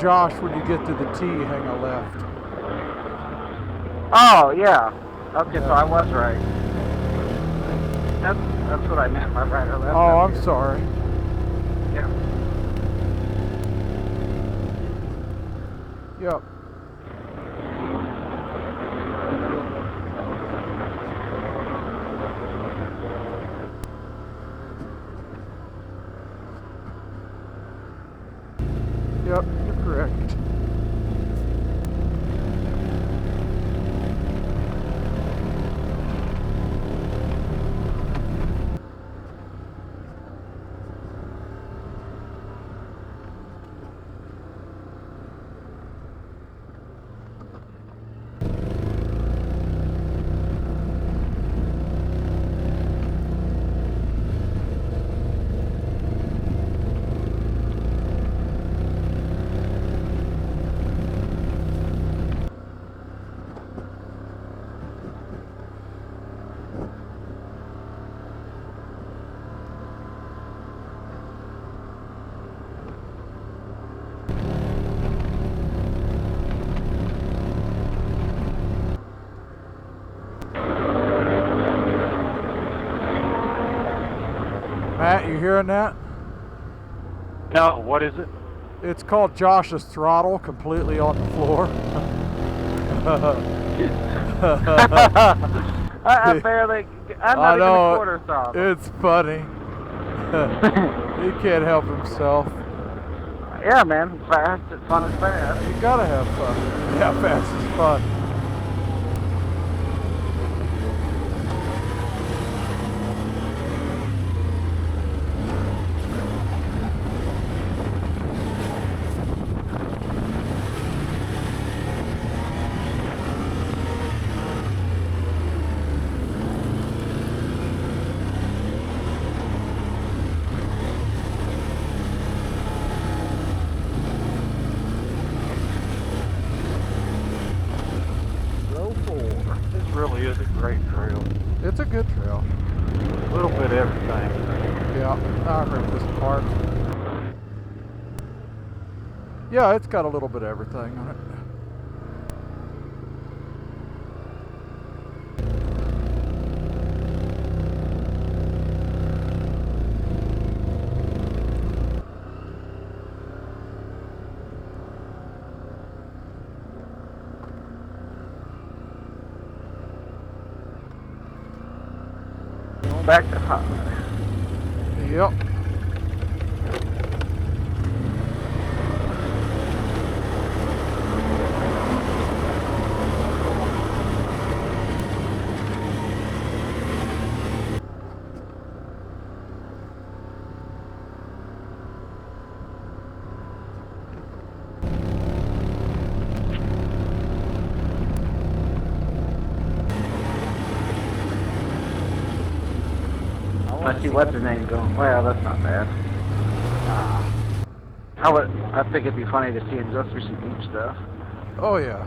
Josh, when you get to the T, hang a left. Oh, yeah. Okay, so I was right. That's what I meant by right or left. Oh, I'm sorry. Yeah. Yep. Yep, you're correct. Matt, you hearing that? No, what is it? It's called Josh's throttle, completely on the floor. I barely, I'm not even a quarter stop. It's funny. He can't help himself. Yeah, man, fast, it's fun as fast. You gotta have fun. Yeah, fast is fun. Really is a great trail. It's a good trail. A little bit of everything. Yeah, I remember this part. Yeah, it's got a little bit of everything on it. Back to hot. Yep. Let's see what's her name going. Well, that's not bad. I think it'd be funny to see him go through some deep stuff. Oh yeah.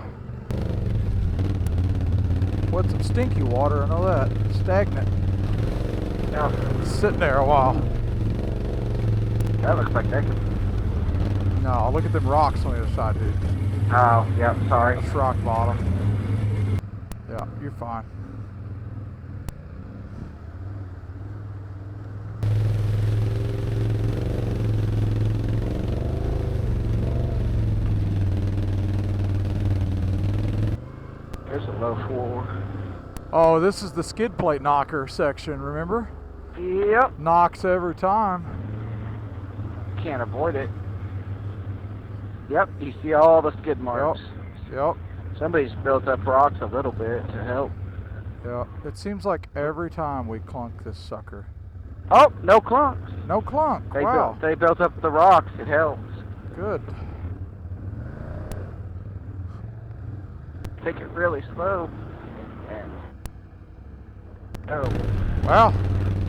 What's some stinky water? I know that. Stagnant. Yeah. It's sitting there a while. That looks like that could... No, look at them rocks on the other side, dude. Oh, yeah, sorry. That's rock bottom. Yeah, you're fine. There's a low floor. Oh, this is the skid plate knocker section, remember? Yep. Knocks every time. Can't avoid it. Yep, you see all the skid marks. Yep. Somebody's built up rocks a little bit to help. Yep. It seems like every time we clunk this sucker. Oh, no clunks. No clunk. Wow. They built up the rocks. It helps. Good. Take it really slow. And oh. Wow.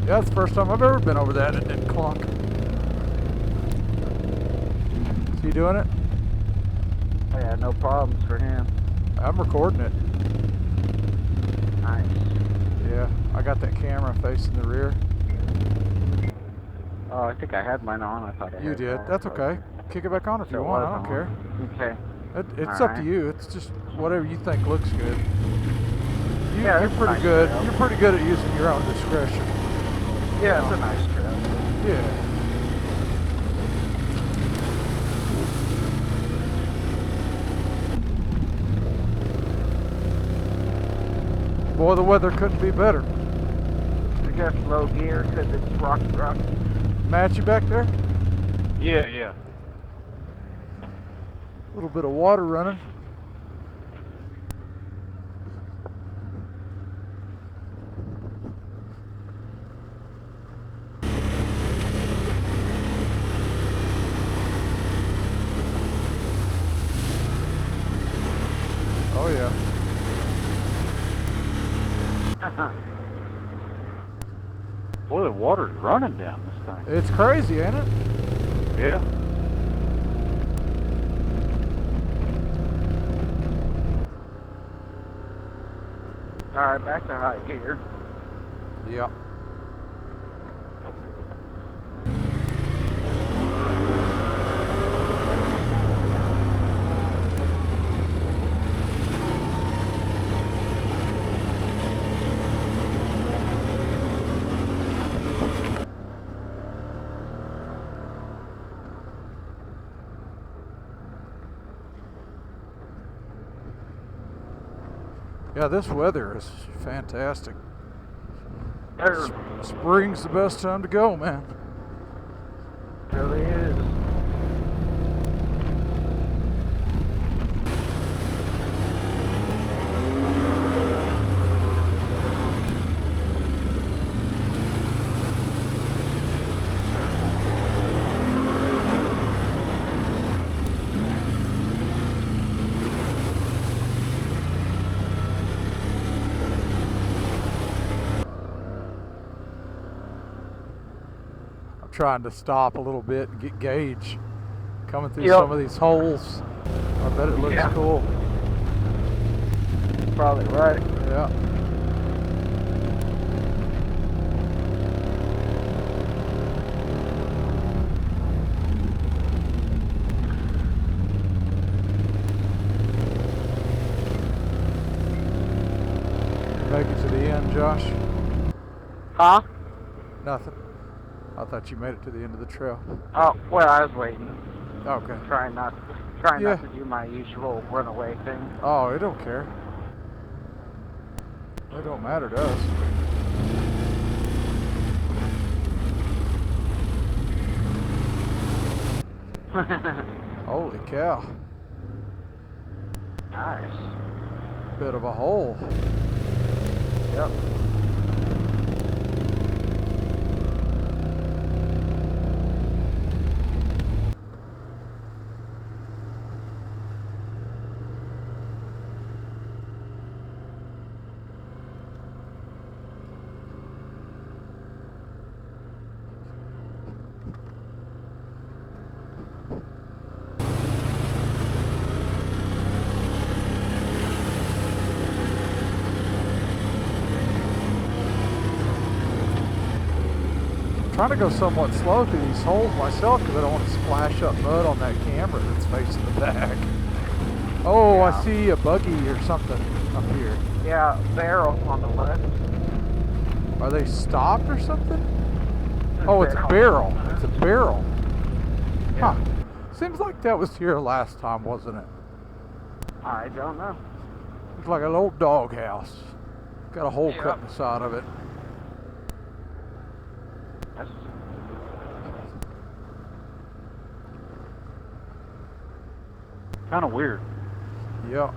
Yeah, it's the first time I've ever been over that and it didn't clunk. Is he doing it? Yeah, no problems for him. I'm recording it. Nice. Yeah, I got that camera facing the rear. Oh, I think I had mine on. I thought I You had did. that. That's okay. Kick it back on if you So it want. was I don't on. care. Okay. It's up to Alright. you. It's just whatever you think looks good. Yeah, You're it's a pretty nice good. trail. You're pretty good at using your own discretion. Yeah, it's a nice trail. Yeah. Boy, the weather couldn't be better. I guess low gear because it's rocky. Matt, you back there? Yeah, yeah. A little bit of water running. Oh yeah. Boy, the water's running down this thing. It's crazy, ain't it? Yeah. Alright, back to high gear. Yep. Yeah, this weather is fantastic. Spring's the best time to go, man. Really is. Trying to stop a little bit and get gauge coming through Yep. some of these holes. I bet it looks Yeah. cool. Probably right. Yeah. Make it to the end, Josh. Huh? Nothing. I thought you made it to the end of the trail. Oh, well, I was waiting. Okay. Trying not Yeah. to do my usual runaway thing. Oh, it don't care. It don't matter to us. Holy cow. Nice. Bit of a hole. Yep. Trying to go somewhat slow through these holes myself because I don't want to splash up mud on that camera that's facing the back. Oh, Yeah. I see a buggy or something up here. Yeah, barrel on the left. Are they stopped or something? Oh, it's a barrel. It's a barrel. Huh. Seems like that was here last time, wasn't it? I don't know. It's like a little doghouse. Got a hole Yep. cut in the side of it. That's Kind of weird. Yep.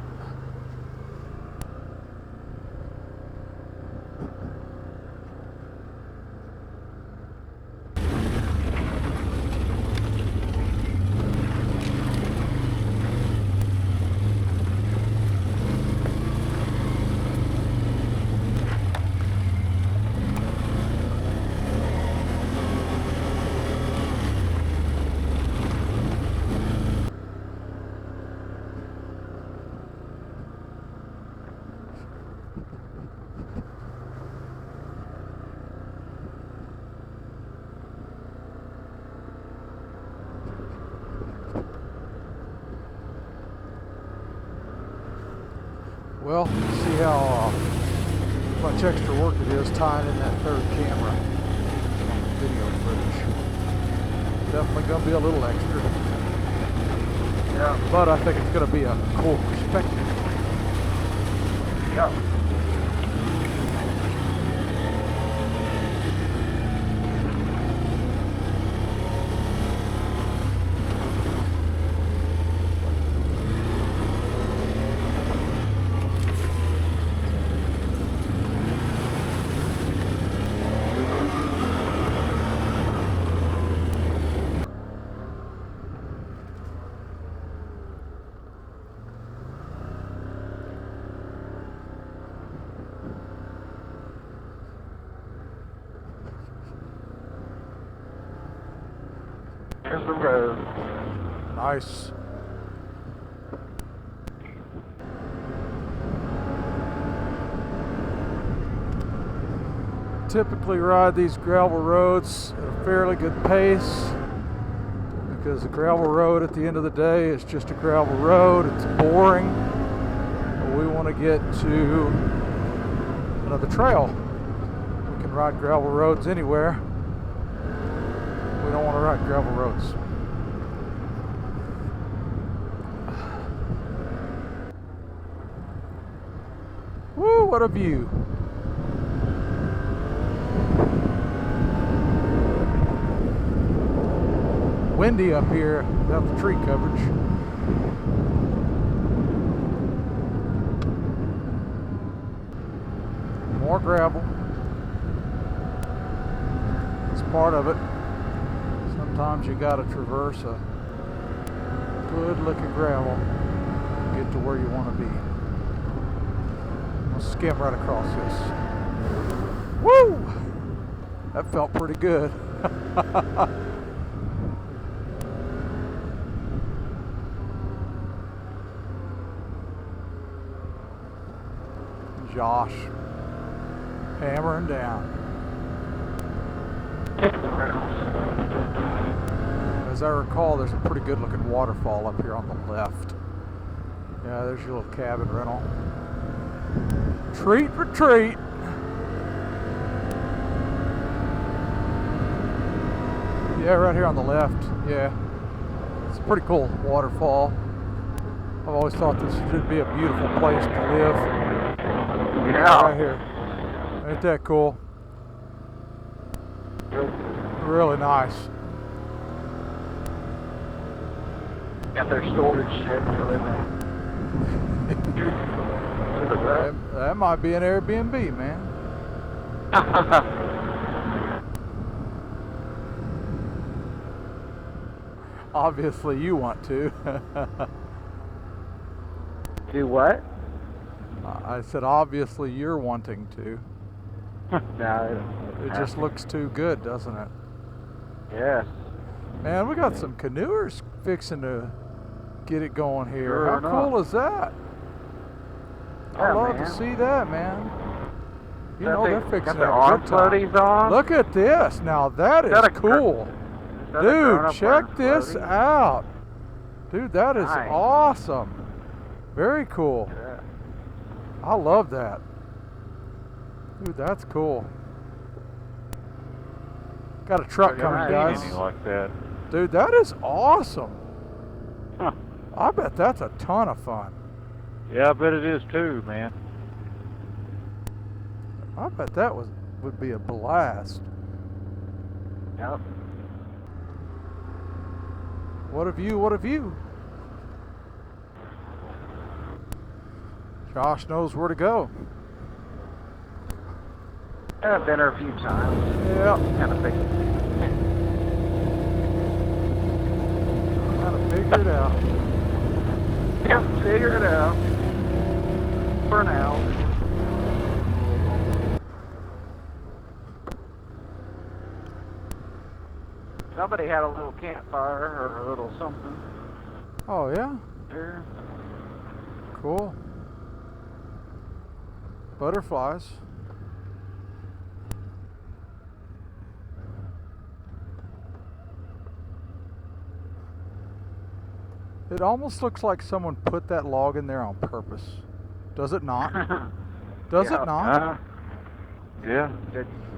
Well, see how much extra work it is tying in that third camera on the video footage. Definitely going to be a little extra. Yeah. But I think it's going to be a cool perspective. Yeah. Here's the road. Nice. Typically ride these gravel roads at a fairly good pace because the gravel road at the end of the day is just a gravel road. It's boring. But we want to get to another trail. We can ride gravel roads anywhere. We don't want to ride gravel roads. Woo, what a view. Windy up here without the tree coverage. More gravel. It's part of it. Sometimes you gotta traverse a good looking gravel to get to where you want to be. I'll skim right across this. Woo! That felt pretty good. Josh hammering down. As I recall, there's a pretty good looking waterfall up here on the left. Yeah, there's your little cabin rental. Treat for treat. Yeah, right here on the left. Yeah, it's a pretty cool waterfall. I've always thought this should be a beautiful place to live. Yeah. Right here. Ain't that cool? Really nice. Got their storage shed for living. That might be an Airbnb, man. Obviously you want to. Do what? I said obviously you're wanting to. No. It just looks too good, doesn't it? Yes. Man, we got some canoers fixing to get it going here. Sure How enough. cool is that? I Yeah, love man. to see that, man. You know they're fixing got to their have a arm good time. floaties on. Look at this. Now that is that a cool. Is that a Dude, grown-up check arm this floaty? out. Dude, that is Nice. awesome. Very cool. Yeah. I love that. Dude, that's cool. Got a truck I've coming, never guys. seen anything like that. Dude, that is awesome. Huh. I bet that's a ton of fun. Yeah, I bet it is too, man. I bet that would be a blast. Yep. What a view, what a view. Josh knows where to go. I've been there a few times. Yeah, Kind of figured. gotta figure it out. Yep, figure it out. For now. Somebody had a little campfire or a little something Oh yeah, there. cool. Butterflies. It almost looks like someone put that log in there on purpose, Does it not? Does Yeah. it not? Yeah.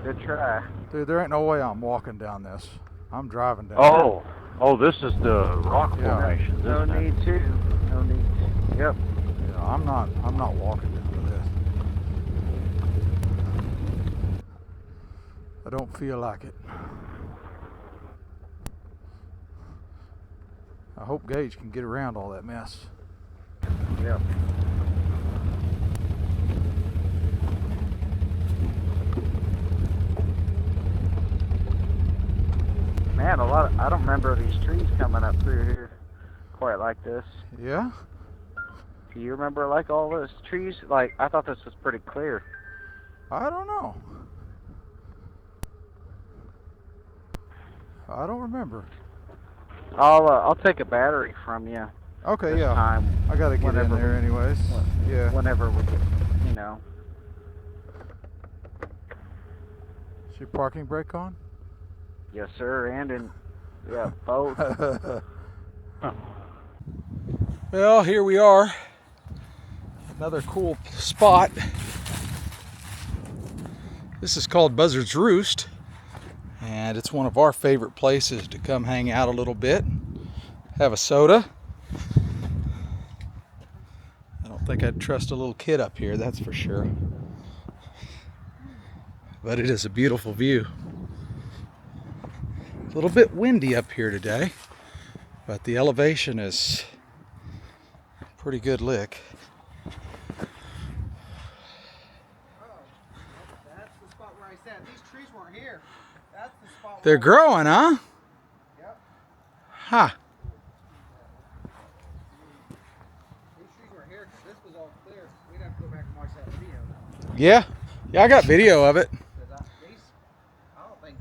Good try. Dude, there ain't no way I'm walking down this. I'm driving down. Oh, this is the rock Yeah. formation, No isn't it? need to. No need to. Yep. Yeah, I'm not walking down to this. I don't feel like it. I hope Gage can get around all that mess. Yep. Man, I don't remember these trees coming up through here quite like this. Yeah? Do you remember like all those trees? Like, I thought this was pretty clear. I don't know. I don't remember. I'll take a battery from you. Okay, this yeah. time, I gotta get in whenever there anyways. Yeah. Whenever we, you know. Is your parking brake on? Yes, sir. And yeah, both. Well, here we are. Another cool spot. This is called Buzzard's Roost, and it's one of our favorite places to come hang out a little bit, have a soda. I don't think I'd trust a little kid up here, that's for sure. But it is a beautiful view. A little bit windy up here today, but the elevation is pretty good lick. That's the spot where I said these trees weren't here. That's the spot. They're growing, huh? Yep. Huh. These trees weren't here because this was all clear. We'd have to go back and watch that video. Yeah. Yeah, I got video of it. Because I don't think.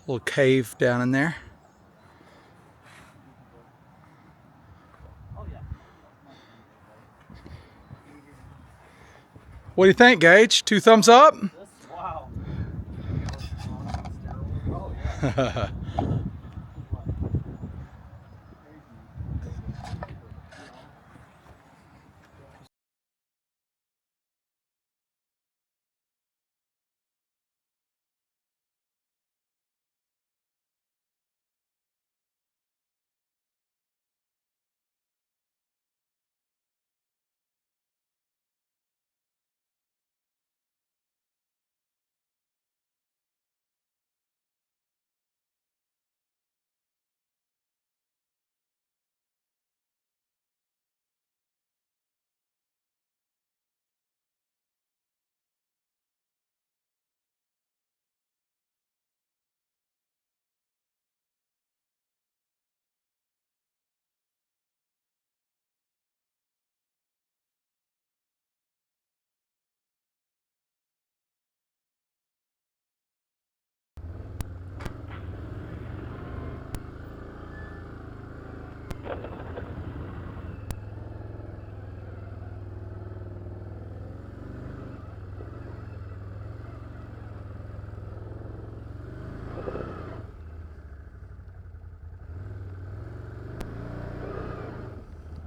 Little cave down in there. Oh yeah. What do you think, Gage? 2 thumbs up? Wow.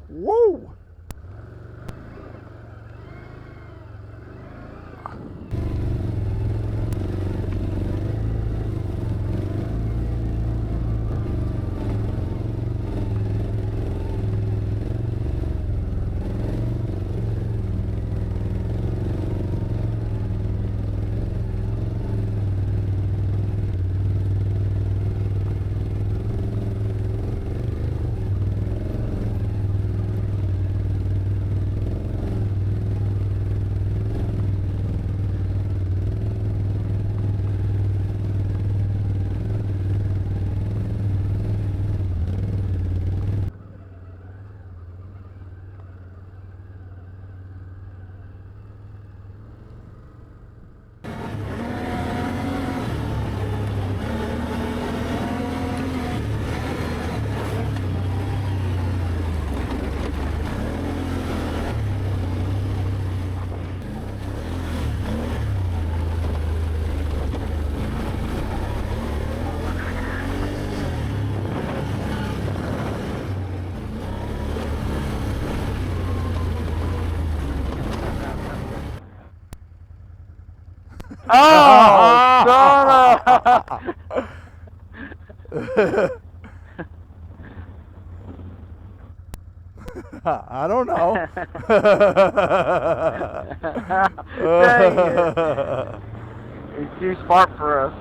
Whoa! Oh, son of... I don't know. Dang it. He's too smart for us.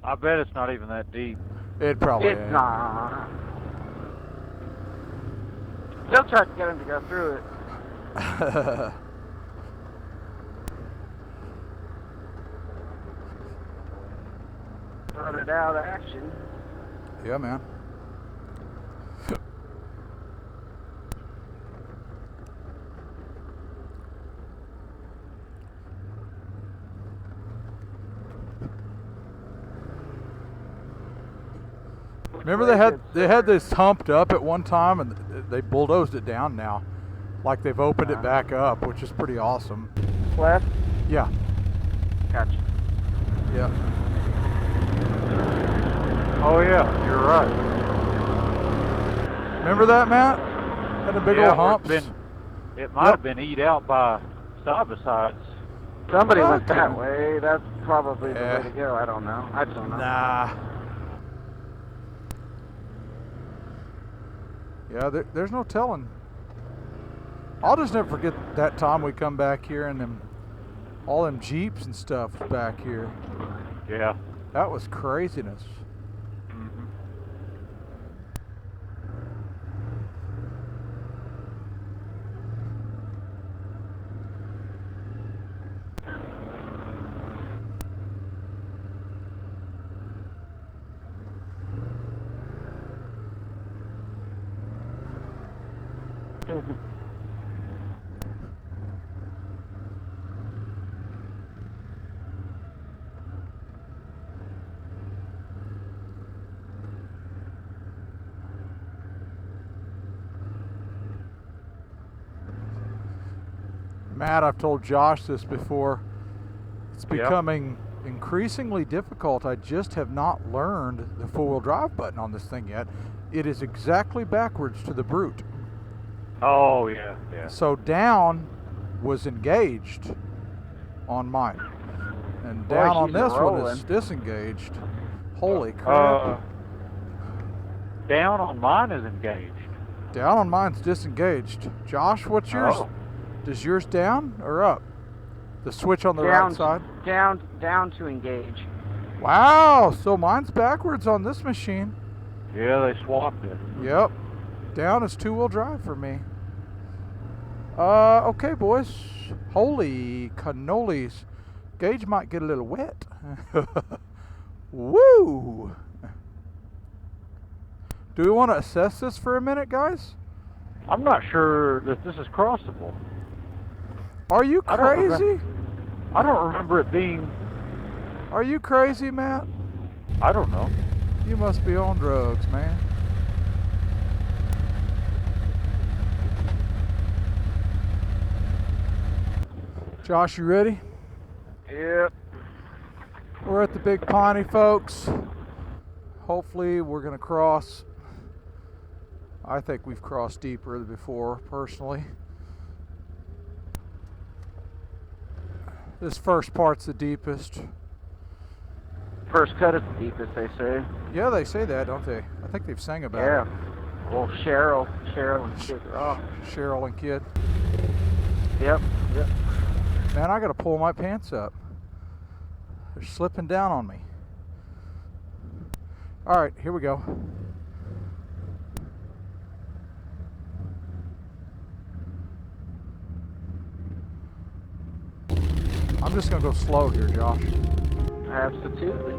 I bet it's not even that deep. It probably It's ain't. not. Still try to get him to go through it. Run it out of action. Yeah, man. Remember they had this humped up at one time and they bulldozed it down now. Like they've opened it back up, which is pretty awesome. Left? Yeah. Gotcha. Yeah. Oh yeah, you're right. Remember that, Matt? Had a big old hump. It might have been eat out by side-by-sides. Somebody Okay. went that way. That's probably Yeah. the way to go. I don't know. I don't know. Nah. Yeah, there's no telling. I'll just never forget that time we come back here and all them Jeeps and stuff was back here. Yeah. That was craziness. Mm-hmm. Matt, I've told Josh this before. It's Yep. becoming increasingly difficult. I just have not learned the four-wheel drive button on this thing yet. It is exactly backwards to the Brute. Oh yeah, yeah. So down was engaged on mine. And down on she's this one rolling. is disengaged. Holy crap. Down on mine is engaged. Down on mine's disengaged. Josh, what's yours? Oh. Is yours down or up? The switch on the Down, right side? down to engage. Wow, so mine's backwards on this machine. Yeah, they swapped it. Yep. Down is two-wheel drive for me. Okay, boys. Holy cannolis. Gauge might get a little wet. Woo! Do we want to assess this for a minute, guys? I'm not sure that this is crossable. Are you I don't crazy? I don't remember it being. Are you crazy, Matt? I don't know. You must be on drugs, man. Josh, you ready? Yep. We're at the Big Piney, folks. Hopefully we're going to cross. I think we've crossed deeper before, personally. This first part's the deepest. First cut is the deepest, they say. Yeah, they say that, don't they? I think they've sang about Yeah. it. Well, Cheryl and Kid are off. Cheryl and Kid. Yep. Yep. Man, I got to pull my pants up. They're slipping down on me. All right, here we go. I'm just going to go slow here, Josh. Absolutely.